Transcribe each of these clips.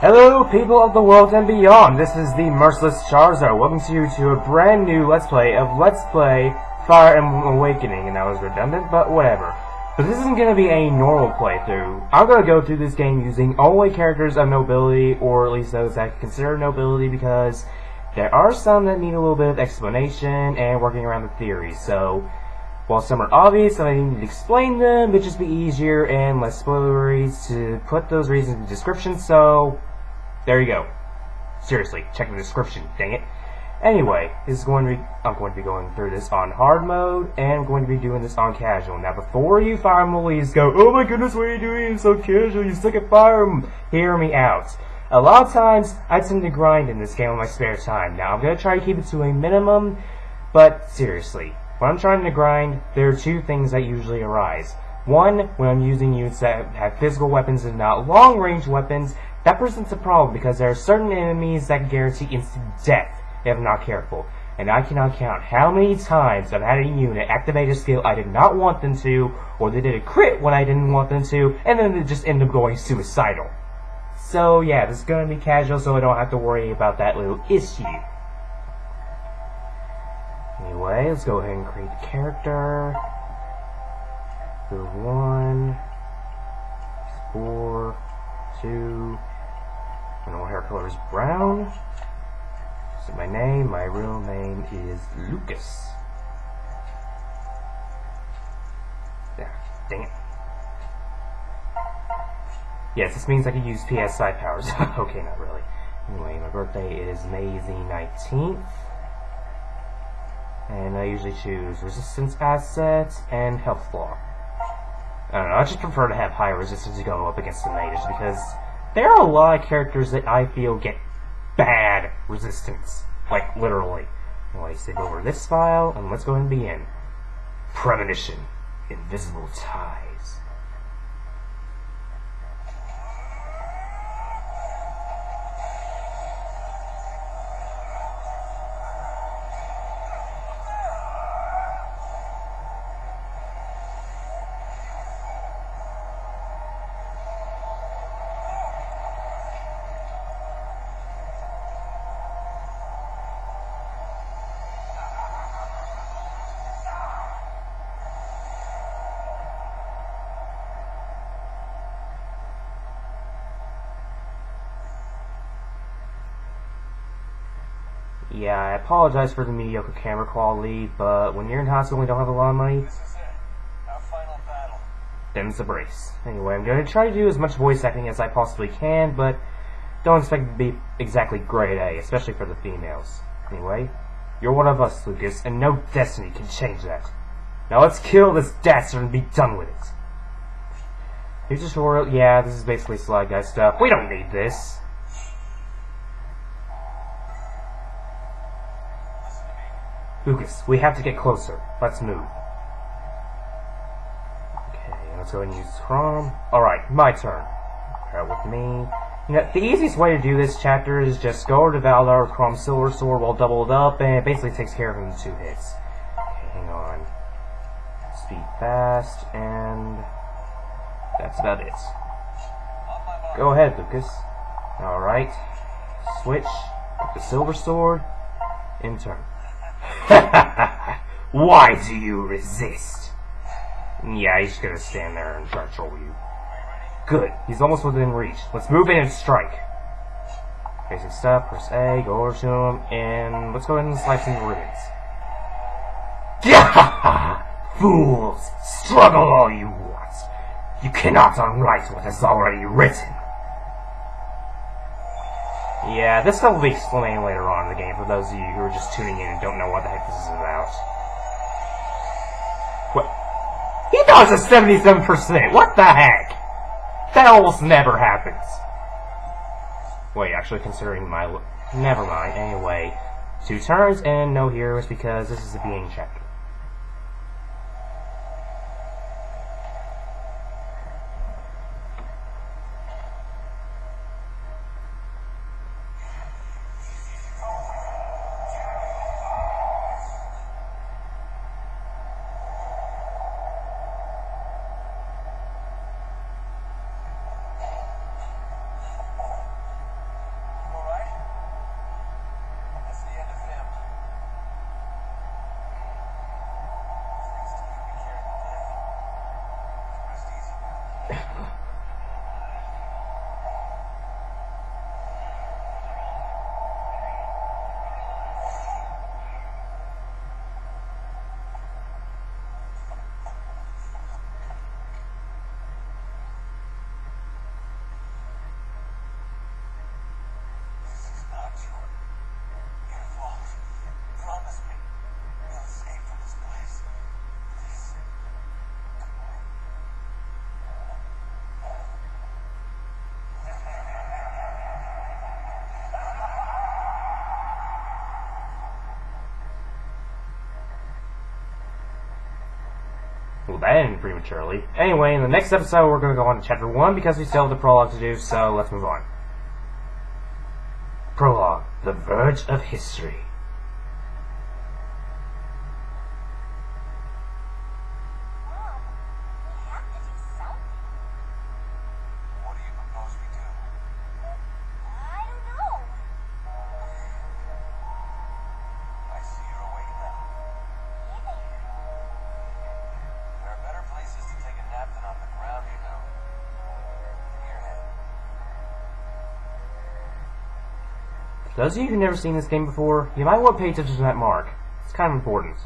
Hello, people of the world and beyond. This is the Merciless Charizard. Welcome to a brand new Let's Play of Let's Play Fire Emblem Awakening. And that was redundant, but whatever. But this isn't going to be a normal playthrough. I'm going to go through this game using only characters of nobility, or at least those that I consider nobility, because there are some that need a little bit of explanation and working around the theory. So, while some are obvious and I need to explain them, it'd just be easier and less spoilery to put those reasons in the description, so there you go. Seriously, check the description, dang it. Anyway, I'm going to be going through this on hard mode, and I'm going to be doing this on casual. Now, before you Fire Emblemies go, oh my goodness, what are you doing? It's so casual, you suck at Fire Emblem. Hear me out. A lot of times, I tend to grind in this game in my spare time. Now, I'm going to try to keep it to a minimum, but seriously, when I'm trying to grind, there are two things that usually arise. One, when I'm using units that have physical weapons and not long-range weapons, that presents a problem because there are certain enemies that can guarantee instant death if I'm not careful. And I cannot count how many times I've had a unit activate a skill I did not want them to, or they did a crit when I didn't want them to, and then they just end up going suicidal. So yeah, this is going to be casual so I don't have to worry about that little issue. Anyway, let's go ahead and create the character. Build 1, 4, 2, my normal hair color is brown. So my real name is Lucas. Yeah, dang it. Yes, this means I can use PSI powers. Okay, not really. Anyway, my birthday is May the 19th. And I usually choose resistance asset and health flaw. I don't know, I just prefer to have high resistance to go up against the mages because there are a lot of characters that I feel get bad resistance. Like, literally. Anyway, save over this file, and let's go ahead and begin. Premonition. Invisible ties. Yeah, I apologize for the mediocre camera quality, but when you're in hospital and don't have a lot of money, This is it. Our final battle. them's the brace. Anyway, I'm going to try to do as much voice acting as I possibly can, but don't expect it to be exactly grade A, especially for the females. Anyway, you're one of us, Lucas, and no destiny can change that. Now let's kill this dastard and be done with it. Here's a tutorial. Yeah, this is basically slide guy stuff. We don't need this. Lucas, we have to get closer. Let's move. Okay, let's go ahead and use Chrom. Alright, my turn. Bear with me. You know, the easiest way to do this chapter is just go over to Valdar with Chrom Silver Sword while doubled up, and it basically takes care of him in 2 hits. Okay, hang on. Speed fast, and that's about it. Go ahead, Lucas. Alright. Switch. The Silver Sword. In turn. Why do you resist? Yeah, he's gonna stand there and try to troll you. Good, he's almost within reach. Let's move in and strike. Basic stuff, press A, go over to him, and let's go ahead and slice some ribbons. Fools! Struggle all you want. You cannot unwrite what is already written. Yeah, this stuff will be explained later on in the game for those of you who are just tuning in and don't know what the heck this is about. What? He thought it was 77%! What the heck? That almost never happens. Wait, actually considering my... Never mind. Anyway, 2 turns and no heroes because this is the beginning chapter. Ooh, that ended prematurely. Anyway, in the next episode, we're going to go on to Chapter 1 because we still have the prologue to do, so let's move on. Prologue, The Verge of History. For those of you who've never seen this game before, you might want to pay attention to that mark. It's kind of important.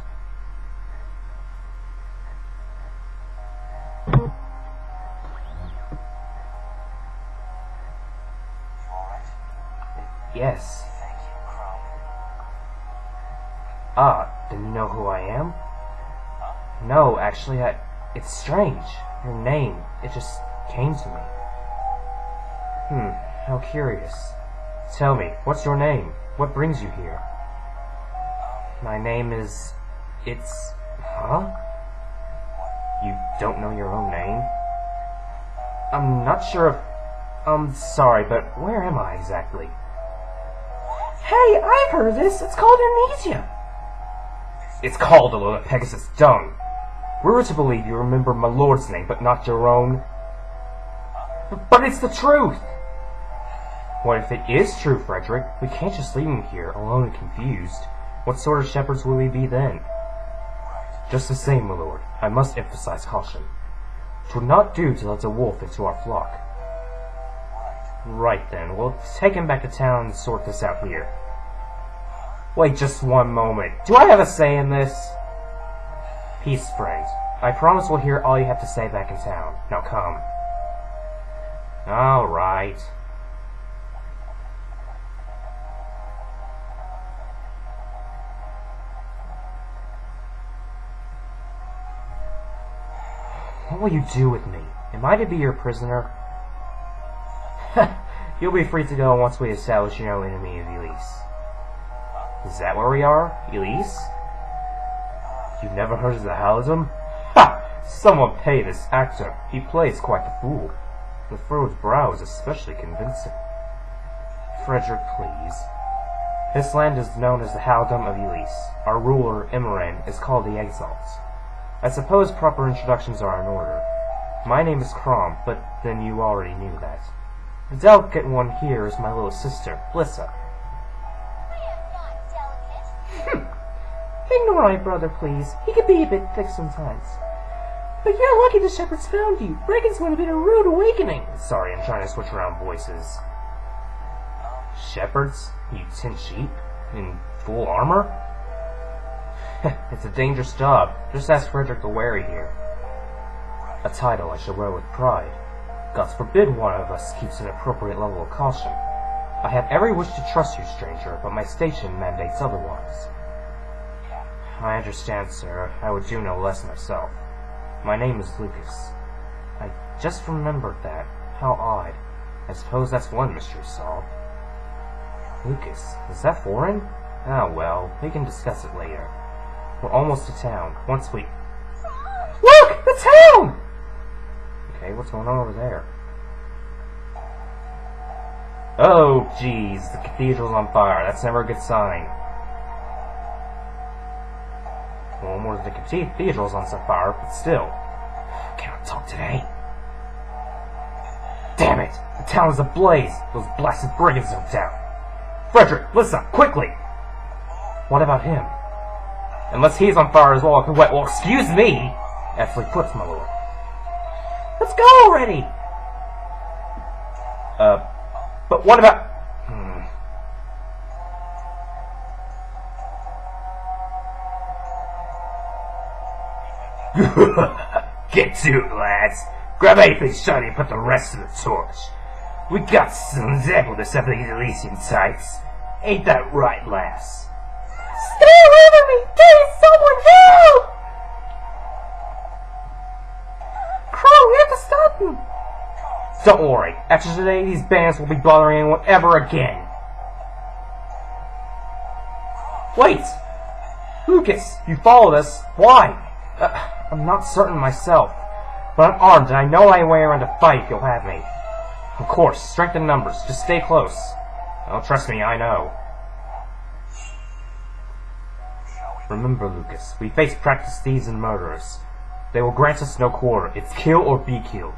You alright? Yes. Thank you, Chrom. Didn't you know who I am? Huh? No, actually, it's strange. Your name, it just came to me. How curious. Tell me, what's your name? What brings you here? My name is... It's... Huh? You don't know your own name? I'm not sure if... I'm sorry, but where am I exactly? Hey, I've heard of this! It's called amnesia! It's called a load of Pegasus dung. We were to believe you remember my lord's name, but not your own. But it's the truth! What if it is true, Frederick? We can't just leave him here, alone and confused. What sort of shepherds will we be then? Just the same, my lord, I must emphasize caution. 'Twould not do to let a wolf into our flock. Right then, we'll take him back to town and sort this out here. Wait just one moment. Do I have a say in this? Peace, friend. I promise we'll hear all you have to say back in town. Now come. Alright. What will you do with me? Am I to be your prisoner? You'll be free to go once we establish your enemy of Elise. Is that where we are? Elise? You've never heard of the Halidom? Ha! Someone pay this actor. He plays quite the fool. The furrowed brow is especially convincing. Frederick, please. This land is known as the Halidom of Elise. Our ruler, Emmerand, is called the Exalt. I suppose proper introductions are in order. My name is Chrom, but then you already knew that. The delicate one here is my little sister, Lissa. I am not delicate. Ignore my brother, please. He can be a bit thick sometimes. But you're lucky the shepherds found you. Reckons would have been a rude awakening. Sorry, I'm trying to switch around voices. Shepherds? You tend sheep? In full armor? It's a dangerous job. Just ask Frederick the Wary here. A title I shall wear with pride. God forbid one of us keeps an appropriate level of caution. I have every wish to trust you, stranger, but my station mandates otherwise. I understand, sir. I would do no less myself. My name is Lucas. I just remembered that. How odd. I suppose that's one mystery solved. Lucas, is that foreign? Oh well, we can discuss it later. We're almost to town. Once we... Look! The town! Okay, what's going on over there? Oh, jeez. The cathedral's on fire. That's never a good sign. Well, more than the cathedral's on fire, but still. Can't talk today. Damn it! The town is ablaze! Those blasted brigands are down. Frederick, listen, quickly! What about him? Unless he's on fire as well, well, excuse me! Actually puts, my lord. Let's go already! But what about... Get to it, lads. Grab anything shiny and put the rest in the torch. We got some example to some of these Elysian sites. Ain't that right, lass? Stay away from me! Please, someone help! Chrom, we have to stop him! Don't worry. After today, these bandits will be bothering anyone ever again. Wait! Lucas, you followed us. Why? I'm not certain myself. But I'm armed and I know my way around a fight if you'll have me. Of course, strength in numbers. Just stay close. Oh, trust me, I know. Remember, Lucas, we face practice thieves and murderers. They will grant us no quarter. It's kill or be killed.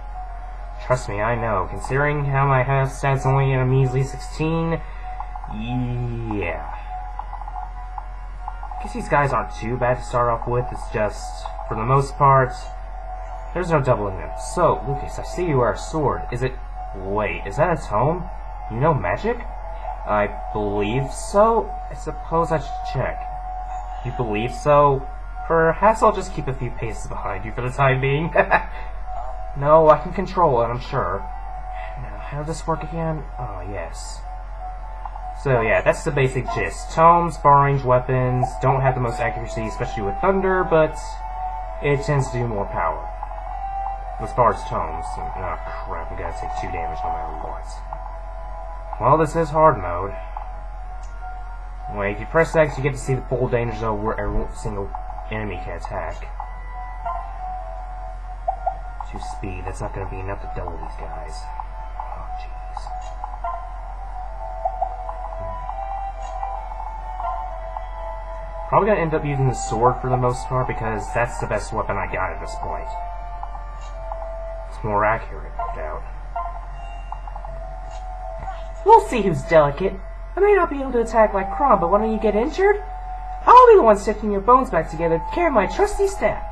Trust me, I know. Considering how my health stats only at a measly 16, yeah. I guess these guys aren't too bad to start off with. It's just, for the most part, there's no doubling them. So, Lucas, I see you wear a sword. Is it... Wait, is that a tome? You know magic? I believe so. I suppose I should check. You believe so? Perhaps I'll just keep a few paces behind you for the time being. No, I can control it, I'm sure. Now, how does this work again? Oh, yes. So, yeah, that's the basic gist. Tomes, far-range weapons, don't have the most accuracy, especially with thunder, but it tends to do more power. As far as tomes. Oh, crap, I'm gonna take 2 damage no matter what. Well, this is hard mode. Wait, if you press X, you get to see the full danger zone where every single enemy can attack. 2 speed, that's not going to be enough to double these guys. Oh, jeez. Probably going to end up using the sword for the most part because that's the best weapon I got at this point. It's more accurate, no doubt. We'll see who's delicate. I may not be able to attack like Chrom, but when you get injured, I'll be the one sticking your bones back together, carrying my trusty staff.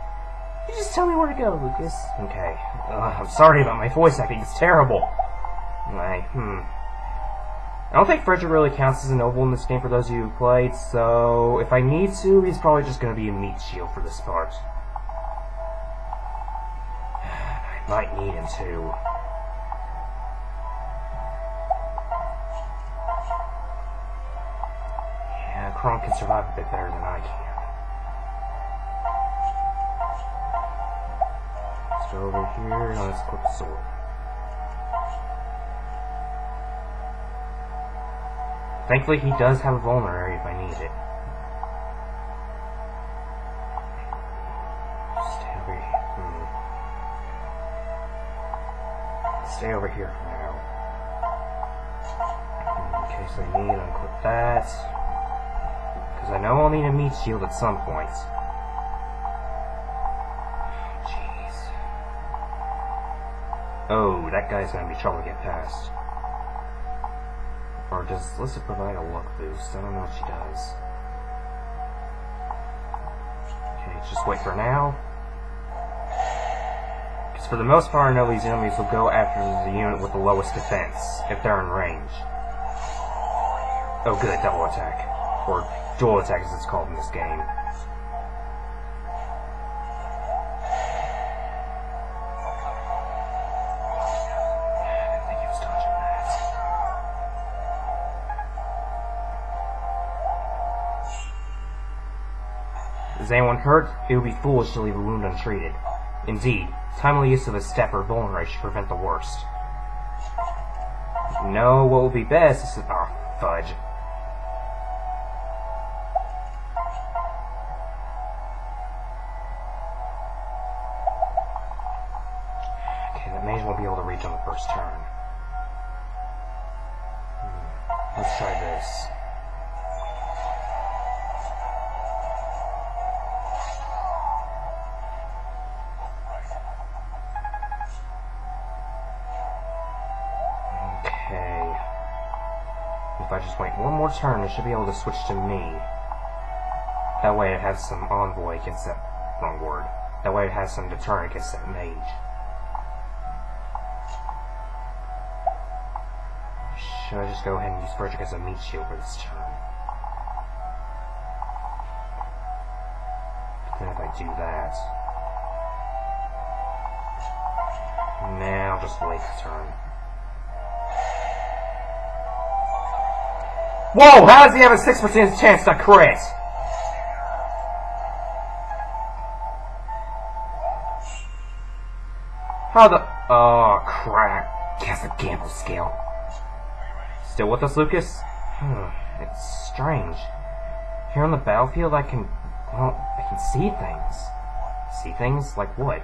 You just tell me where to go, Lucas. Okay. I'm sorry about my voice acting. It's terrible. I don't think Frederick really counts as a noble in this game for those of you who played, so if I need to, he's probably just going to be a meat shield for this part. I might need him too. Yeah, Chrom can survive a bit better than I can. Over here, now let's equip the sword. Thankfully, he does have a vulnerary if I need it. Stay over here. Stay over here for now. In case I need, I'll equip that. Because I know I'll need a meat shield at some point. Oh, that guy's gonna be trouble to get past. Or does Lissa provide a luck boost? I don't know what she does. Okay, just wait for now. Because for the most part, I know these enemies will go after the unit with the lowest defense, if they're in range. Oh good, double attack. Or dual attack as it's called in this game. Is anyone hurt? It would be foolish to leave a wound untreated. Indeed, timely use of a step or vulnerary should prevent the worst. No, what will be best is to... Oh, fudge. Okay, that mage won't be able to reach on the first turn. Let's try this. If I just wait one more turn, it should be able to switch to me. That way it has some envoy against that... wrong word. That way it has some deterrent against that mage. Should I just go ahead and use Frederick as a meat shield for this turn? But then if I do that... Now I'll just wait the turn. Whoa! How does he have a 6% chance to crit? How the... Oh, crap. Guess a gamble scale. Still with us, Lucas? It's strange. Here on the battlefield, I can... well, I can see things. See things? Like what?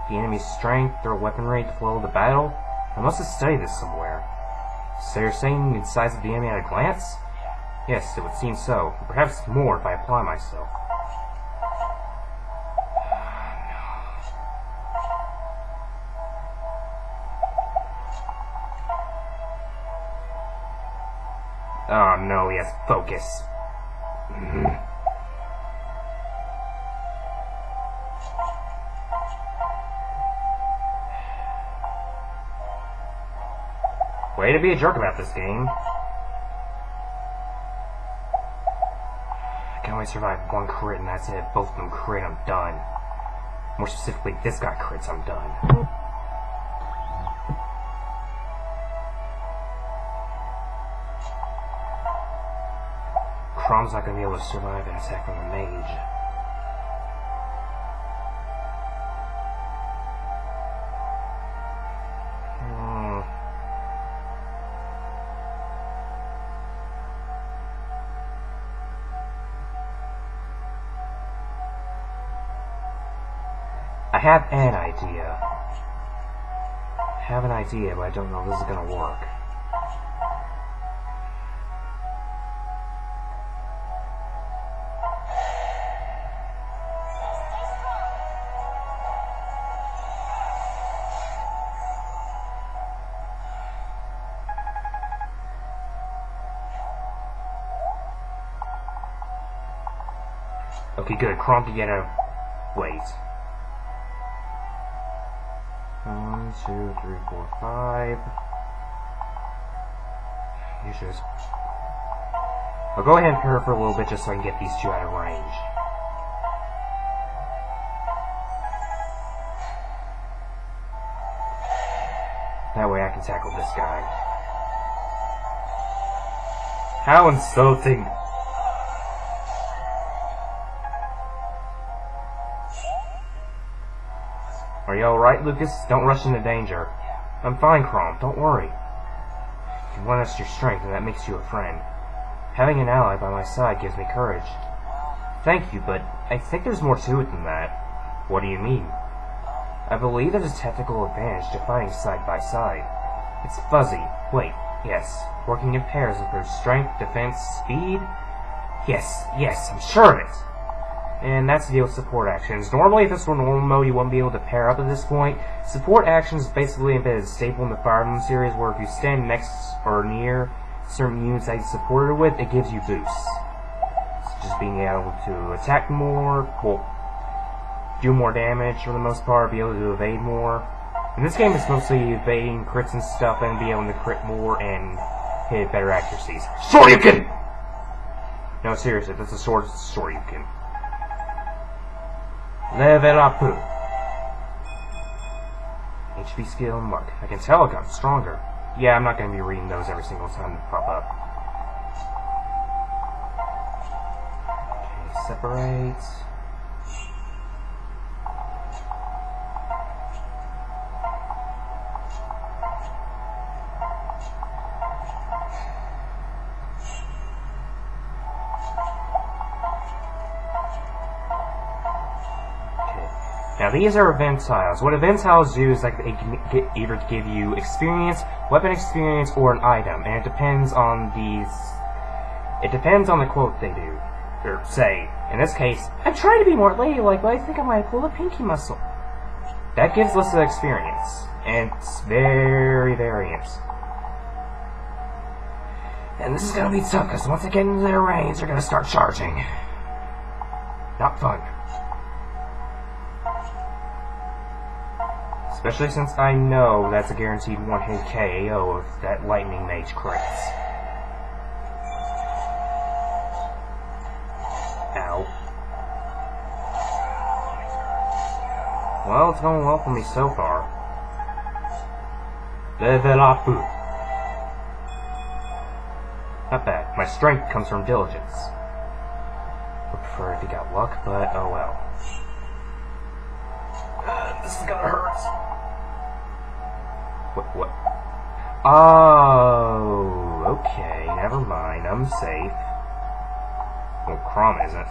The enemy's strength, their weaponry, the flow of the battle? I must have studied this somewhere. So you're saying the size of the enemy at a glance? Yes, it would seem so. Perhaps more if I apply myself. Oh no, he has focus. Way to be a jerk about this game. I can only survive one crit and that's it. If both of them crit, I'm done. More specifically, if this guy crits, I'm done. Chrom's not gonna be able to survive an attack from a mage. I have an idea. I have an idea, but I don't know if this is gonna work. Okay, good. Chrom can get a... Wait. 1, 2, 3, 4, 5. You should just... I'll go ahead and pair for a little bit just so I can get these two out of range. That way I can tackle this guy. How insulting! Are you alright, Lucas? Don't rush into danger. I'm fine, Chrom. Don't worry. You lend us your strength, and that makes you a friend. Having an ally by my side gives me courage. Thank you, but I think there's more to it than that. What do you mean? I believe there's a tactical advantage to fighting side by side. It's fuzzy. Wait, yes. Working in pairs improves strength, defense, speed? Yes, I'm sure of it! And that's the deal with support actions. Normally, if this were normal mode, you wouldn't be able to pair up at this point. Support actions is basically embedded as a staple in the Fire Emblem series, where if you stand next or near certain units that you supported with, it gives you boosts. So just being able to attack more, well, do more damage for the most part, be able to evade more. In this game, it's mostly evading crits and stuff, and be able to crit more and hit better accuracies. Shoryuken! No, seriously, that's a sword, Shoryuken. Level up. HP skill mark. I can tell it got stronger. Yeah, I'm not going to be reading those every single time they pop up. Okay, separate. Now these are event tiles. What event tiles do is like they can either give you experience, weapon experience, or an item, and it depends on these. It depends on the quote they do, or say. In this case, I'm trying to be more ladylike, but I think I might pull a pinky muscle. That gives us the experience, and it's very variant. And this is gonna be tough because once they get into their range, they're gonna start charging. Not fun. Especially since I know that's a guaranteed one-hit KO if that lightning mage crits. Ow. Well, it's going well for me so far. Level up. Not bad. My strength comes from diligence. Would prefer if you got luck, but oh well. This is gonna hurt. What? Oh, okay, never mind, I'm safe. Well, Chrom isn't.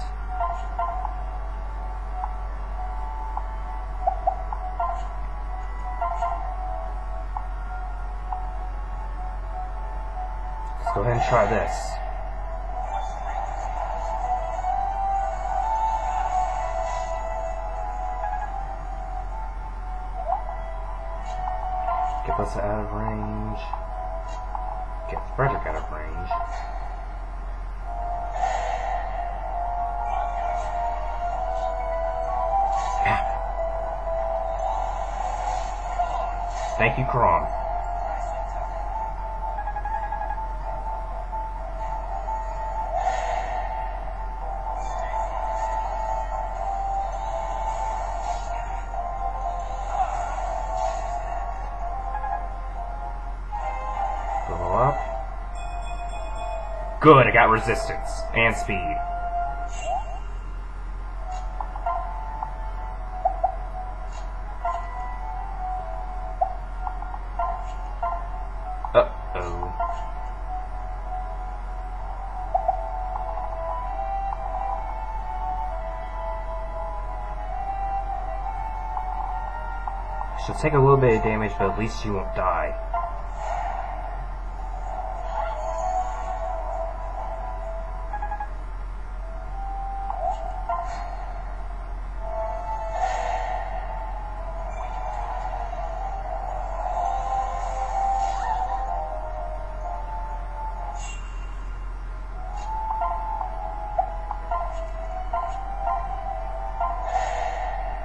go ahead and try this. Get us out of range. Get Frederick out of range. Thank you, Chrom. Go up. Good, I got resistance and speed. Uh-oh. She'll take a little bit of damage, but at least she won't die.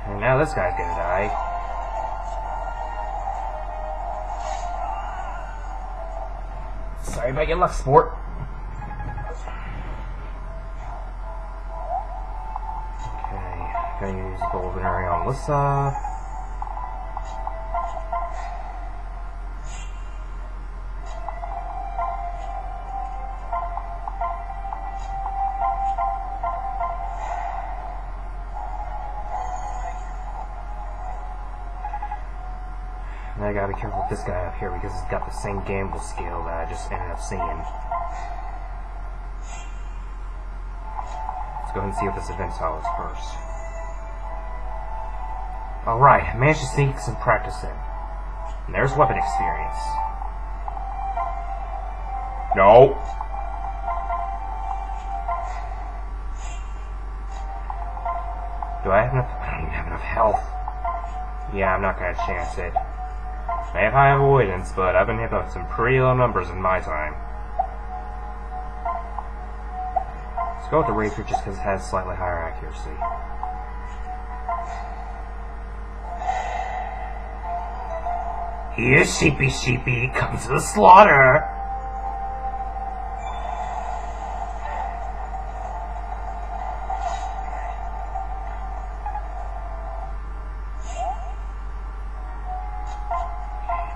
And now this guy's gonna die. Sorry about your luck, sport. Okay, gonna use Golden Area on Lissa. And I gotta be careful with this guy up here because he's got the same gamble skill that I just ended up seeing. Let's go ahead and see what this event style is first. Alright, I managed to sneak some practice in. And there's weapon experience. No! Do I have enough? I don't even have enough health. Yeah, I'm not gonna chance it. I have high avoidance, but I've been hit by some pretty low numbers in my time. Let's go with the Rapier just because it has slightly higher accuracy. Here, sheepy sheepy, come to the slaughter!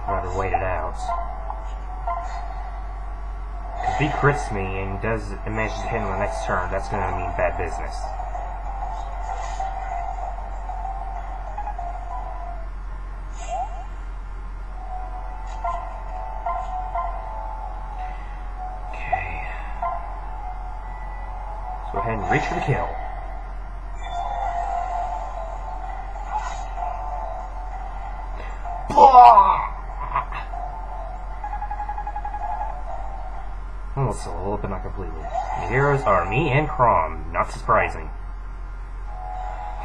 Rather wait it out. If he crits me and manages to hit him on the next turn, that's gonna mean bad business. Okay. Let's go ahead and reach for the kill. Almost a little, but not completely. The heroes are me and Chrom. Not surprising.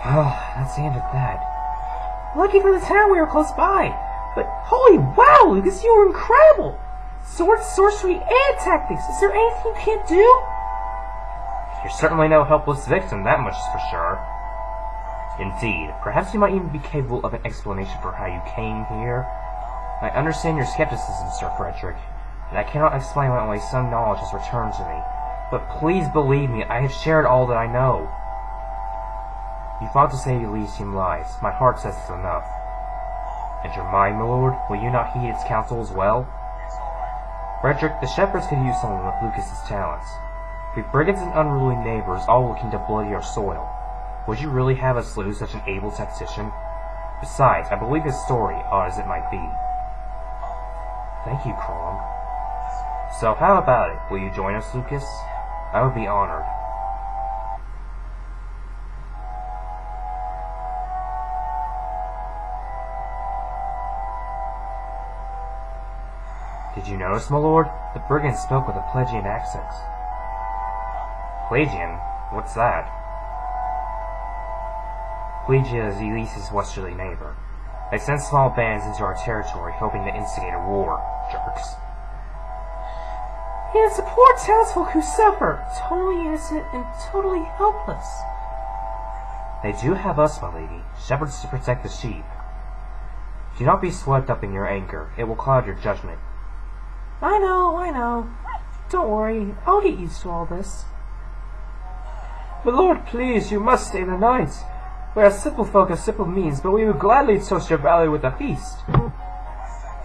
Well, that's the end of that. Lucky for the town we were close by. But holy wow, Lucas, you were incredible! Swords, sorcery, and tactics. Is there anything you can't do? You're certainly no helpless victim, that much is for sure. Indeed. Perhaps you might even be capable of an explanation for how you came here. I understand your skepticism, Sir Frederick, and I cannot explain why only some knowledge has returned to me. But please believe me, I have shared all that I know. You fought to save Elysium lives. My heart says it's enough. And your mind, my lord, will you not heed its counsel as well? Frederick, the shepherds could use someone with Lucas's talents. We brigands and unruly neighbors all looking to bloody our soil. Would you really have us lose such an able tactician? Besides, I believe his story, odd as it might be. Thank you, Chrom. So how about it? Will you join us, Lucas? I would be honored. Did you notice, my lord? The brigand spoke with a Pelagian accent. Pelagian? What's that? Pelagia is Elise's westerly neighbor. They send small bands into our territory, hoping to instigate a war. Jerks. It is the poor townsfolk who suffer, totally innocent and totally helpless. They do have us, my lady, shepherds to protect the sheep. Do not be swept up in your anger. It will cloud your judgment. I know. Don't worry, I'll get used to all this. My lord, please, you must stay the night. We are simple folk of simple means, but we would gladly toast your valley with a feast.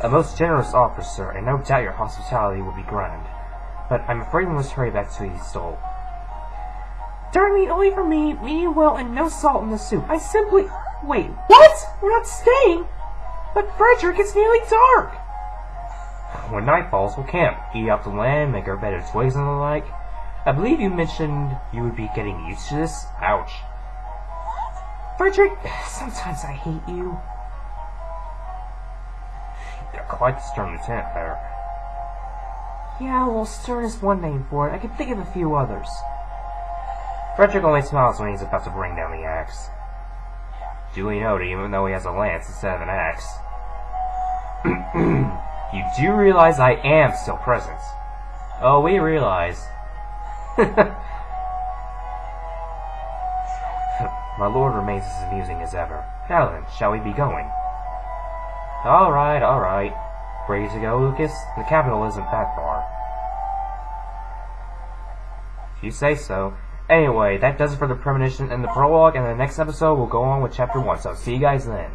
A most generous offer, sir, and no doubt your hospitality will be grand. But I'm afraid we must hurry back to Eastall. Darn meat only for me, medium well, and no salt in the soup. I simply... Wait, what? We're not staying? But Frederick, it's nearly dark! When night falls, we'll camp, eat off the land, make our bed of twigs and the like. I believe you mentioned you would be getting used to this? Ouch. Frederick, sometimes I hate you. You're quite the stern lieutenant there. Yeah, well, stern is one name for it. I can think of a few others. Frederick only smiles when he's about to bring down the axe. Duly noted, even though he has a lance instead of an axe. You do realize I am still present. Oh, we realize. My lord remains as amusing as ever. Now then, shall we be going? Alright. Ready to go, Lucas? The capital isn't that far. If you say so. Anyway, that does it for the premonition and the prologue, and the next episode we'll go on with chapter 1, so see you guys then.